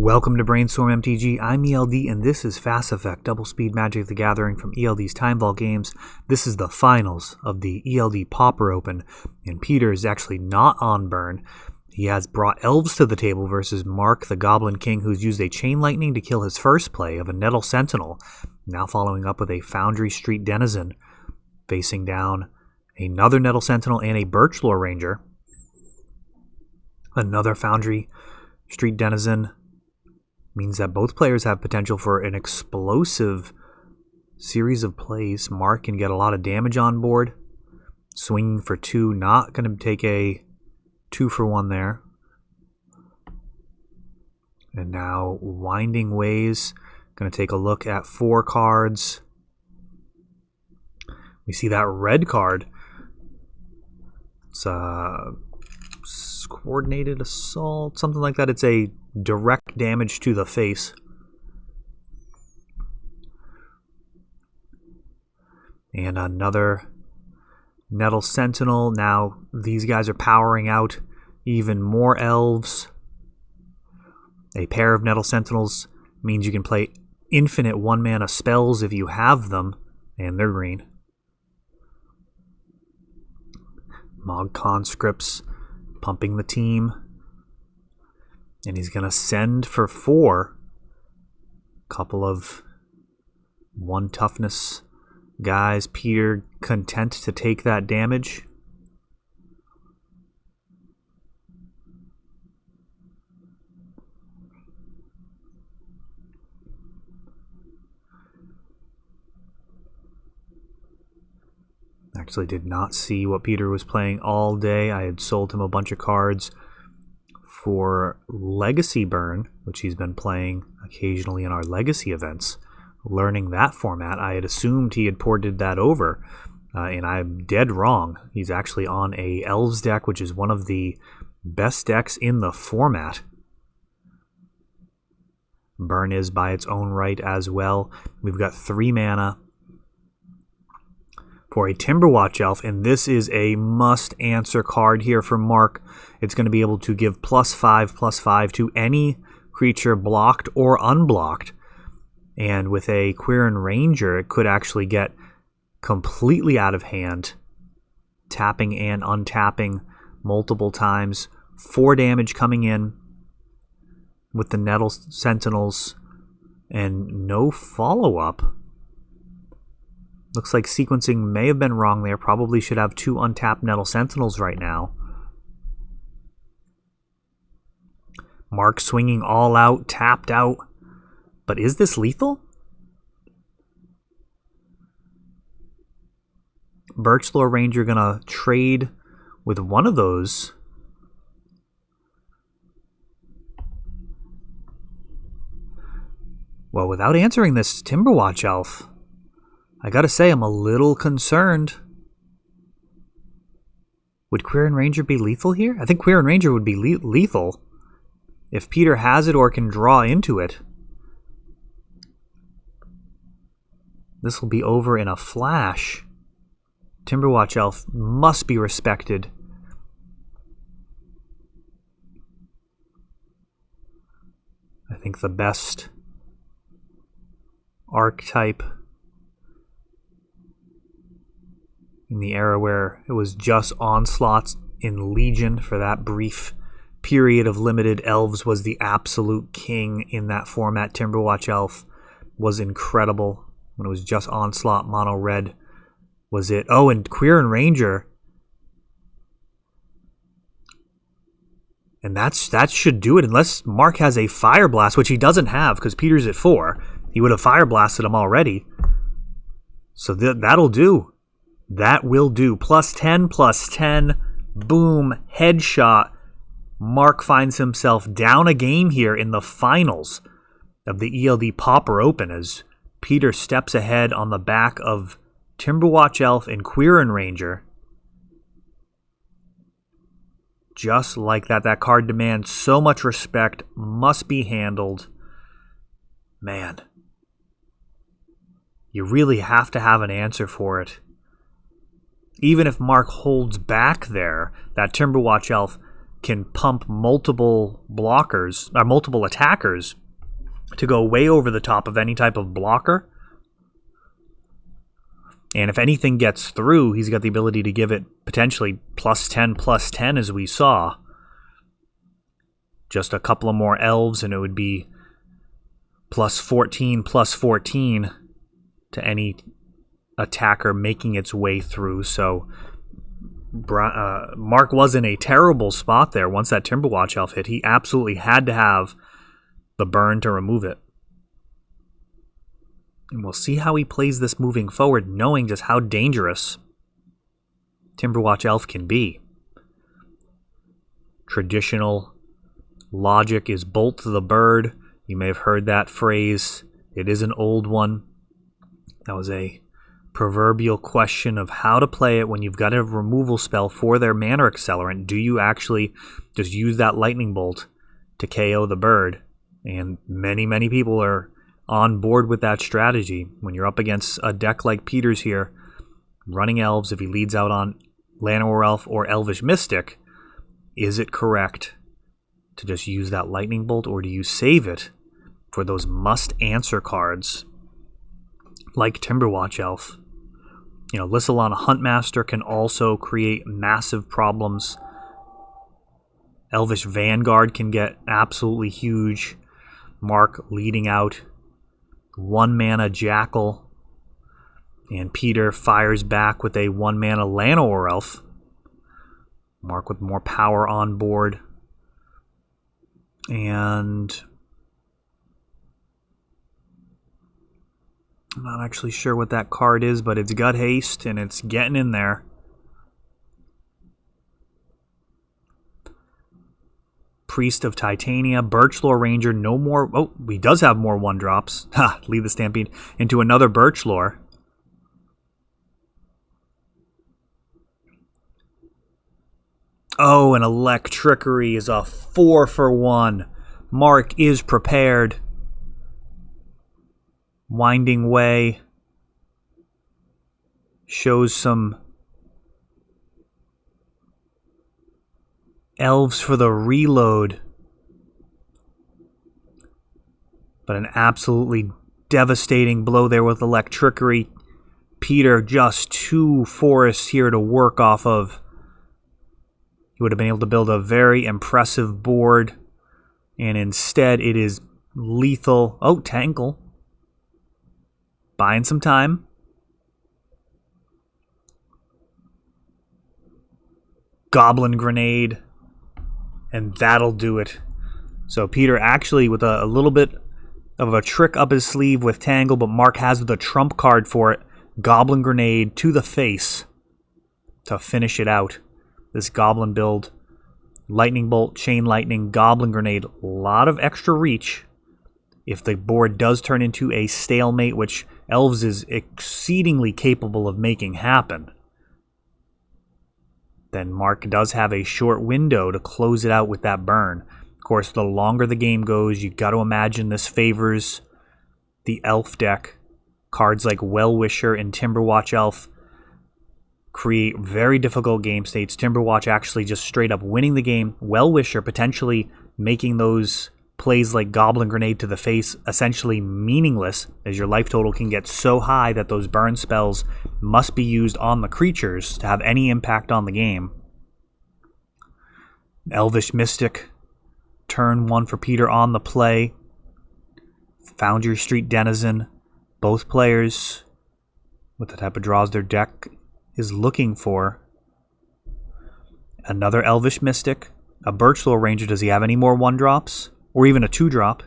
Welcome to Brainstorm MTG. I'm ELD, and this is Fast Effect Double Speed Magic the Gathering from ELD's Time Vault games. This is the finals of the ELD Pauper Open, and Peter is actually not on burn. He has brought Elves to the table versus Mark, the Goblin King, who's used a Chain Lightning to kill his first play of a Nettle Sentinel, now following up with a Foundry Street Denizen, facing down another Nettle Sentinel and a Birchlore Ranger. Another Foundry Street Denizen means that both players have potential for an explosive series of plays. Mark can get a lot of damage on board. Swinging for 2, not going to take a 2-for-1 there. And now Winding Ways, going to take a look at 4 cards. We see that red card. It's Coordinated Assault, something like that. It's a direct damage to the face. And another Nettle Sentinel. Now these guys are powering out even more Elves. A pair of Nettle Sentinels means you can play infinite 1-mana spells if you have them, and they're green. Mog Conscripts pumping the team. And he's going to send for 4. Couple of 1 toughness guys. Peter content to take that damage. Actually did not see what Peter was playing all day. I had sold him a bunch of cards for Legacy Burn, which he's been playing occasionally in our Legacy events. Learning that format, I had assumed he had ported that over, and I'm dead wrong. He's actually on a Elves deck, which is one of the best decks in the format. Burn is by its own right as well. We've got 3 mana for a Timberwatch Elf, and this is a must-answer card here for Mark. It's going to be able to give +5/+5 to any creature blocked or unblocked. And with a Quirion Ranger, it could actually get completely out of hand, tapping and untapping multiple times. 4 damage coming in with the Nettle Sentinels, and no follow-up. Looks like sequencing may have been wrong there. Probably should have 2 untapped Nettle Sentinels right now. Mark swinging all out, tapped out. But is this lethal? Birchlore Ranger gonna trade with one of those. Well, without answering this Timberwatch Elf, I gotta say, I'm a little concerned. Would Quirion Ranger be lethal here? I think Quirion Ranger would be lethal if Peter has it or can draw into it. This will be over in a flash. Timberwatch Elf must be respected. I think the best archetype in the era where it was just onslaughts in Legion for that brief period of limited Elves was the absolute king in that format. Timberwatch Elf was incredible when it was just onslaught mono red was it. Oh, and Quirion Ranger. And that should do it, unless Mark has a Fire Blast, which he doesn't have because Peter's at 4. He would have Fire Blasted him already. So that'll do. That will do. +10/+10. Boom. Headshot. Mark finds himself down a game here in the finals of the ELD Pauper Open as Peter steps ahead on the back of Timberwatch Elf and Quirion Ranger. Just like that. That card demands so much respect. Must be handled. Man. You really have to have an answer for it. Even if Mark holds back there, that Timberwatch Elf can pump multiple blockers, or multiple attackers, to go way over the top of any type of blocker. And if anything gets through, he's got the ability to give it potentially +10/+10, as we saw. Just a couple of more elves, and it would be +14/+14 to any attacker making its way through. So Mark was in a terrible spot there. Once that Timberwatch Elf hit, he absolutely had to have the burn to remove it. And we'll see how he plays this moving forward, knowing just how dangerous Timberwatch Elf can be. Traditional logic is bolt the bird. You may have heard that phrase. It is an old one. That was a proverbial question of how to play it when you've got a removal spell for their mana accelerant. Do you actually just use that lightning bolt to KO the bird? And many, many people are on board with that strategy. When you're up against a deck like Peter's here, running elves, if he leads out on Llanowar Elf or Elvish Mystic, is it correct to just use that lightning bolt, or do you save it for those must-answer cards like Timberwatch Elf? You know, Lissalana Huntmaster can also create massive problems. Elvish Vanguard can get absolutely huge. Mark leading out 1-mana Jackal, and Peter fires back with a 1-mana Llanowar Elf. Mark with more power on board. And I'm not actually sure what that card is, but it's Gut Haste, and it's getting in there. Priest of Titania, Birchlore Ranger, no more. Oh, he does have more 1-drops. Ha, lead the Stampede into another Birchlore. Oh, and Electrickery is a 4-for-1. Mark is prepared. Winding Way shows some elves for the reload, but an absolutely devastating blow there with Electrickery. Peter just 2 forests here to work off of. He would have been able to build a very impressive board, and instead it is lethal. Oh, Tangle. Buying some time. Goblin Grenade. And that'll do it. So Peter actually with a little bit of a trick up his sleeve with Tangle, but Mark has the trump card for it. Goblin Grenade to the face to finish it out. This Goblin build. Lightning Bolt, Chain Lightning, Goblin Grenade. A lot of extra reach. If the board does turn into a stalemate, which Elves is exceedingly capable of making happen, then Mark does have a short window to close it out with that burn. Of course, the longer the game goes, you've got to imagine this favors the Elf deck. Cards like Well-Wisher and Timberwatch Elf create very difficult game states. Timberwatch actually just straight up winning the game. Well-Wisher potentially making those plays like Goblin Grenade to the face essentially meaningless, as your life total can get so high that those burn spells must be used on the creatures to have any impact on the game. Elvish Mystic, turn 1 for Peter on the play. Foundry Street Denizen, both players with the type of draws their deck is looking for. Another Elvish Mystic, a Birchlore Ranger. Does he have any more 1-drops? Or even a 2-drop.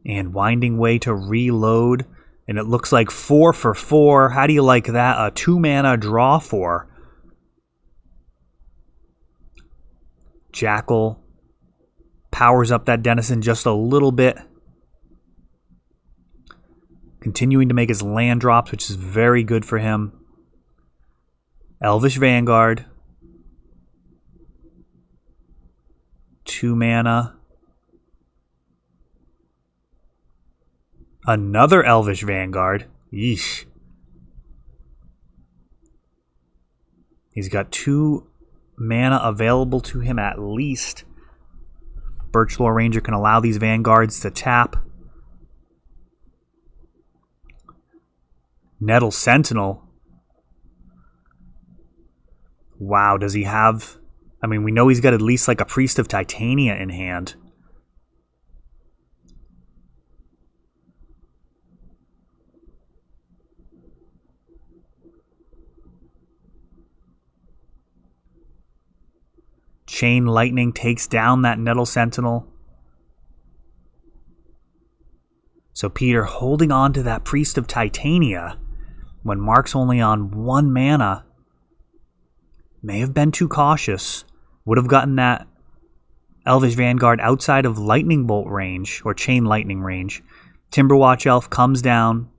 And Winding Way to reload. And it looks like 4 for 4. How do you like that? A 2-mana draw 4. Jackal powers up that Denizen just a little bit. Continuing to make his land drops, which is very good for him. Elvish Vanguard. 2 mana. Another Elvish Vanguard. Yeesh. He's got 2 mana available to him at least. Birchlore Ranger can allow these Vanguards to tap. Nettle Sentinel. Wow, does he have... I mean, we know he's got at least like a Priest of Titania in hand. Chain Lightning takes down that Nettle Sentinel. So Peter holding on to that Priest of Titania when Mark's only on 1 mana may have been too cautious. Would have gotten that Elvish Vanguard outside of Lightning Bolt range or Chain Lightning range. Timberwatch Elf comes down.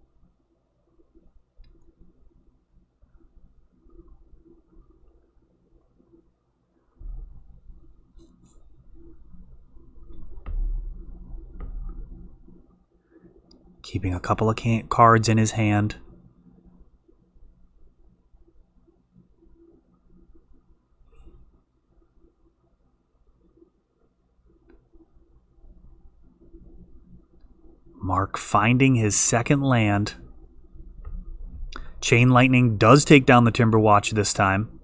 Keeping a couple of cards in his hand. Mark finding his second land. Chain Lightning does take down the Timberwatch this time.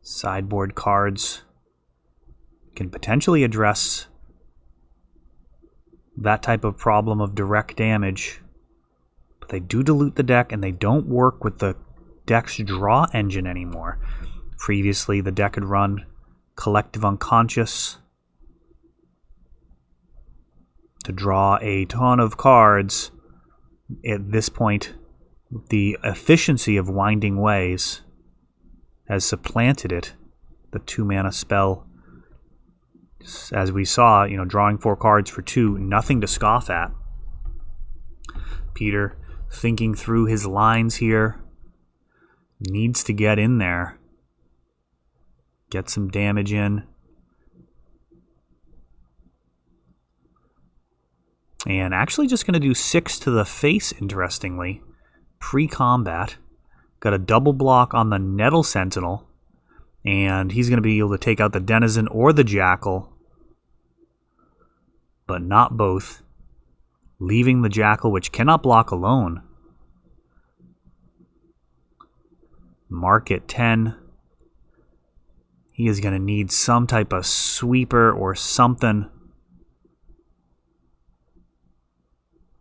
Sideboard cards can potentially address that type of problem of direct damage. But they do dilute the deck, and they don't work with the deck's draw engine anymore. Previously, the deck had run Collective Unconscious to draw a ton of cards. At this point, the efficiency of Winding Ways has supplanted it. The 2-mana spell, as we saw, drawing 4 cards for 2, nothing to scoff at. Peter, thinking through his lines here, needs to get in there. Get some damage in. And actually just going to do 6 to the face, interestingly. Pre-combat. Got a double block on the Nettle Sentinel. And he's going to be able to take out the Denizen or the Jackal. But not both. Leaving the Jackal, which cannot block alone. Mark at 10. He is going to need some type of sweeper or something.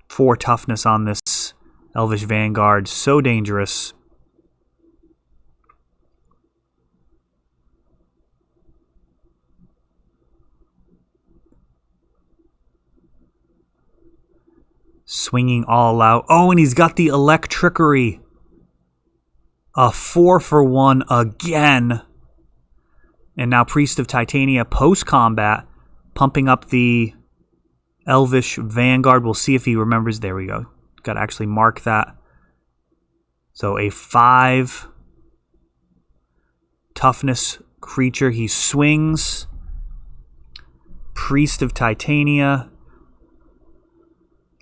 4 toughness on this Elvish Vanguard. So dangerous. Swinging all out. Oh, and he's got the Electrickery. A 4-for-1 again. And now Priest of Titania post-combat, pumping up the Elvish Vanguard. We'll see if he remembers. There we go. Got to actually mark that. So a 5 toughness creature. He swings. Priest of Titania.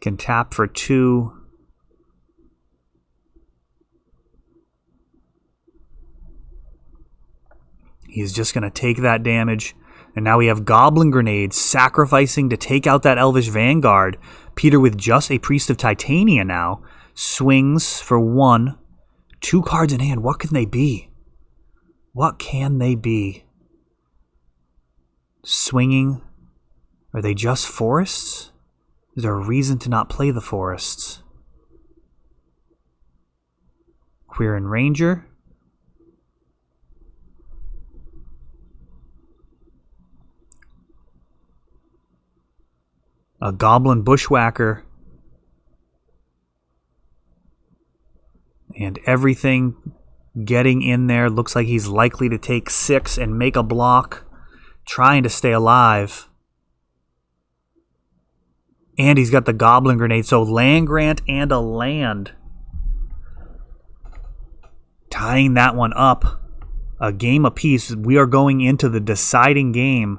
Can tap for 2. He's just going to take that damage. And now we have Goblin Grenades sacrificing to take out that Elvish Vanguard. Peter with just a Priest of Titania now. Swings for 1. 2 cards in hand. What can they be? What can they be? Swinging. Are they just forests? Is there a reason to not play the forests? Quirion Ranger. A Goblin Bushwhacker. And everything getting in there. Looks like he's likely to take 6 and make a block. Trying to stay alive. And he's got the Goblin Grenade. So land grant and a land. Tying that one up. A game apiece. We are going into the deciding game